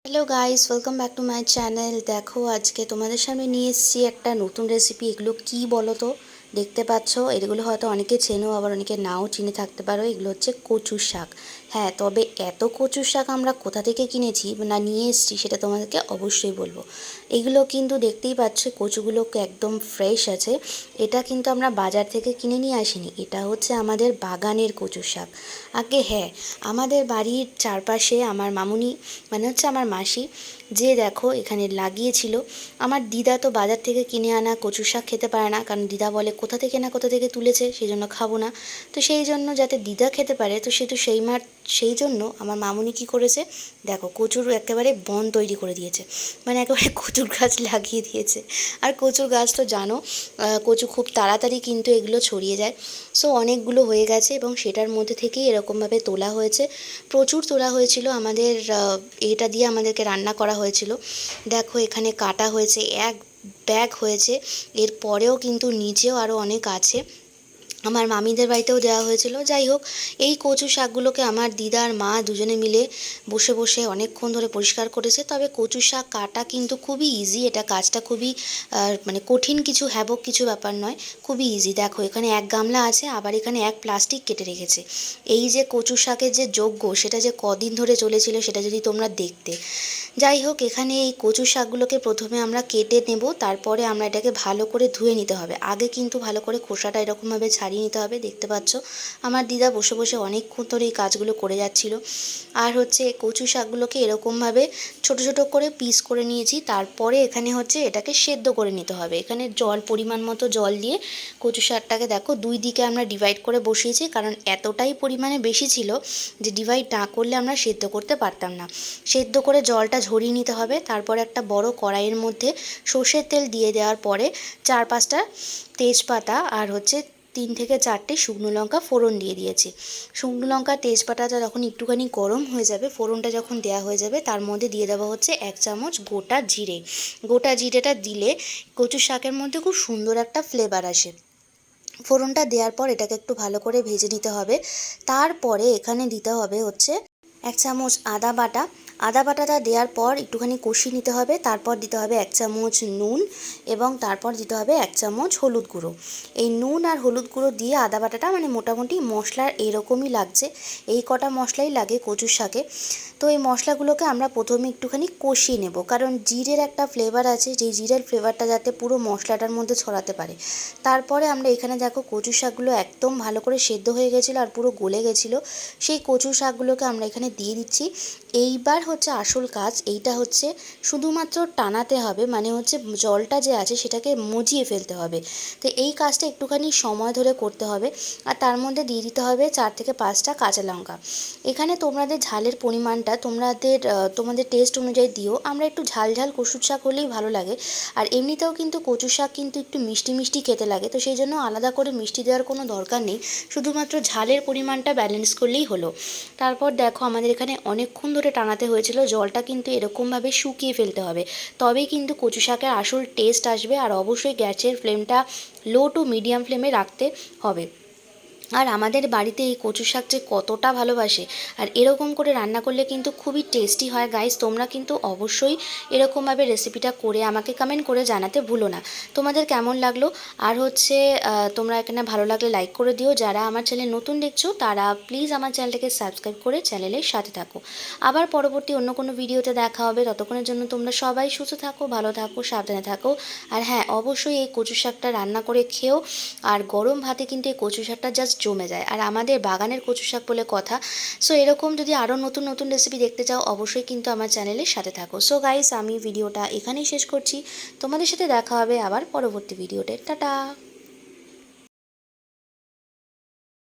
Hello guys, welcome back to my channel. দেখো আজকে তোমাদের সামনে নিয়ে এসেছি একটা নতুন রেসিপি। এগুলো কি বলো তো? দেখতে পাচ্ছ, এগুলো হয়তো অনেকে চেনো, আবার অনেকে নাও চিনে থাকতে পারো। এগুলো হচ্ছে কচুর শাক। হ্যাঁ, তবে এত কচুর শাক আমরা কোথা থেকে কিনেছি না নিয়ে এসেছি সেটা তোমাদেরকে অবশ্যই বলবো। এগুলো কিন্তু দেখতেই পাচ্ছ, কচুগুলো একদম ফ্রেশ আছে। এটা কিন্তু আমরা বাজার থেকে কিনে নিয়ে আসিনি, এটা হচ্ছে আমাদের বাগানের কচুর শাক। আগে হ্যাঁ, আমাদের বাড়ির চারপাশে আমার মামুনি মানে হচ্ছে আমার মাসি, যে দেখো এখানে লাগিয়েছিল। আমার দিদা তো বাজার থেকে কিনে আনা কচু শাক খেতে পারে না, কারণ দিদা বলে কোথা থেকে না কোথা থেকে তুলেছে, সেই জন্য খাবো না। তো সেই জন্য যাতে দিদা খেতে পারে, তো সে তো সেই জন্য আমার মামুনি কী করেছে, দেখো কচুর একেবারে বন তৈরি করে দিয়েছে। মানে একেবারে কচুর গাছ লাগিয়ে দিয়েছে। আর কচুর গাছ তো জানো, কচু খুব তাড়াতাড়ি কিন্তু এগুলো ছড়িয়ে যায়। সো অনেকগুলো হয়ে গেছে এবং সেটার মধ্যে থেকেই এরকমভাবে তোলা হয়েছে। প্রচুর তোলা হয়েছিল। আমাদের এটা দিয়ে আমাদেরকে রান্না করা হয়েছিল। দেখো এখানে কাটা হয়েছে, এক ব্যাগ হয়েছে। এর পরেও কিন্তু নিচেও আরও অনেক আছে, আমার মামিদের বাড়িতেও দেওয়া হয়েছিল। যাই হোক, এই কচু শাকগুলোকে আমার দিদা আর মা দুজনে মিলে বসে বসে অনেকক্ষণ ধরে পরিষ্কার করেছে। তবে কচু শাক কাটা কিন্তু খুবই ইজি, এটা কাজটা খুবই মানে কঠিন কিছু, হ্যাবক কিছু ব্যাপার নয়, খুবই ইজি। দেখো এখানে এক গামলা আছে, আবার এখানে এক প্লাস্টিক কেটে রেখেছে। এই যে কচু শাকের যে যজ্ঞ, সেটা যে কদিন ধরে চলেছিল সেটা যদি তোমরা দেখতে। যাই হোক, এখানে এই কচু শাকগুলোকে প্রথমে আমরা কেটে নেব, তারপরে আমরা এটাকে ভালো করে ধুয়ে নিতে হবে। আগে কিন্তু ভালো করে খোসাটা এরকমভাবে ছাড়িয়ে নিতে হবে। দেখতে পাচ্ছ আমার দিদা বসে বসে অনেকক্ষণ ধরে এই কাজগুলো করে যাচ্ছিল। আর হচ্ছে কচু শাকগুলোকে এরকমভাবে ছোট ছোট করে পিস করে নিয়েছি। তারপরে এখানে হচ্ছে এটাকে সেদ্ধ করে নিতে হবে। এখানে জল, পরিমাণ মতো জল দিয়ে কচু শাকটাকে দেখো দুই দিকে আমরা ডিভাইড করে বসিয়েছি, কারণ এতটাই পরিমাণে বেশি ছিল যে ডিভাইড না করলে আমরা সেদ্ধ করতে পারতাম না। সেদ্ধ করে জলটা ঝরিয়ে নিতে হবে। তারপর একটা বড় কড়াইয়ের মধ্যে সর্ষের তেল দিয়ে দেওয়ার পরে 4-5টা তেজপাতা আর হচ্ছে 3 থেকে 4টে শুকনো লঙ্কা ফোড়ন দিয়ে দিয়েছি। শুকনো লঙ্কা তেজপাতাটা যখন একটুখানি গরম হয়ে যাবে, ফোড়নটা যখন দেওয়া হয়ে যাবে, তার মধ্যে দিয়ে দেওয়া হচ্ছে 1 চামচ গোটা জিরে। গোটা জিরেটা দিলে কচু শাকের মধ্যে খুব সুন্দর একটা ফ্লেভার আসে। ফোড়নটা দেওয়ার পর এটাকে একটু ভালো করে ভেজে নিতে হবে। তারপরে এখানে দিতে হবে হচ্ছে 1 চামচ আদা বাটা। আদা বাটাটা দেওয়ার পর একটুখানি কষিয়ে নিতে হবে। তারপর দিতে হবে 1 চামচ নুন এবং তারপর দিতে হবে 1 চামচ হলুদ গুঁড়ো। এই নুন আর হলুদ গুঁড়ো দিয়ে আদা বাটাটা মানে মোটামুটি মশলার এরকমই লাগছে, এই কটা মশলাই লাগে কচুর শাকে। তো এই মশলাগুলোকে আমরা প্রথমে একটুখানি কষিয়ে নেব, কারণ জিরের একটা ফ্লেভার আছে, যেই জিরের ফ্লেভারটা যাতে পুরো মশলাটার মধ্যে ছড়াতে পারে। তারপরে আমরা এখানে দেখো কচু শাকগুলো একদম ভালো করে সেদ্ধ হয়ে গেছিলো আর পুরো গলে গেছিলো। সেই কচু শাকগুলোকে আমরা এখানে দিয়ে দিচ্ছি। এইবার হচ্ছে আসল কাজ, এইটা হচ্ছে শুধুমাত্র টানাতে হবে, মানে হচ্ছে জলটা যে আছে সেটাকে মজিয়ে ফেলতে হবে। তো এই কাজটা একটুখানি সময় ধরে করতে হবে। আর তার মধ্যে দিয়ে দিতে হবে 4 থেকে 5টা কাঁচা লঙ্কা। এখানে তোমাদের ঝালের পরিমাণটা তোমাদের টেস্ট অনুযায়ী দিও। আমরা একটু ঝাল ঝাল কচুর শাক হলেই ভালো লাগে। আর এমনিতেও কিন্তু কচু শাক কিন্তু একটু মিষ্টি মিষ্টি খেতে লাগে, তো সেই জন্য আলাদা করে মিষ্টি দেওয়ার কোনো দরকার নেই, শুধুমাত্র ঝালের পরিমাণটা ব্যালেন্স করলেই হলো। তারপর দেখো আমাদের এখানে অনেকক্ষণ ধরে টানাতে হয়েছিল, জলটা কিন্তু এরকমভাবে শুকিয়ে ফেলতে হবে, তবেই কিন্তু কচু শাকের আসল টেস্ট আসবে। আর অবশ্যই গ্যাসের ফ্লেমটা লো টু মিডিয়াম ফ্লেমে রাখতে হবে। আর আমাদের বাড়িতে এই কচু শাক যে কতটা ভালোবাসে, আর এরকম করে রান্না করলে কিন্তু খুবই টেস্টি হয়। গাইস, তোমরা কিন্তু অবশ্যই এরকমভাবে রেসিপিটা করে আমাকে কমেন্ট করে জানাতে ভুলো না তোমাদের কেমন লাগলো। আর হচ্ছে তোমরা এখানে ভালো লাগলে লাইক করে দিও। যারা আমার চ্যানেল নতুন দেখছো তারা প্লিজ আমার চ্যানেলটাকে সাবস্ক্রাইব করে চ্যানেলের সাথে থাকো। আবার পরবর্তী অন্য কোনো ভিডিওতে দেখা হবে। ততক্ষণের জন্য তোমরা সবাই সুস্থ থাকো, ভালো থাকো, সাবধানে থাকো। আর হ্যাঁ, অবশ্যই এই কচু শাকটা রান্না করে খেও। আর গরম ভাতে কিন্তু এই কচু শাকটা জাস্ট জমে যায়। আর আমাদের বাগানের কচু শাক বলে কথা। সো এরকম যদি আরও নতুন নতুন রেসিপি দেখতে চাও, অবশ্যই কিন্তু আমার চ্যানেলের সাথে থাকো। সো গাইস, আমি ভিডিওটা এখানেই শেষ করছি। তোমাদের সাথে দেখা হবে আবার পরবর্তী ভিডিওতে। টাটা।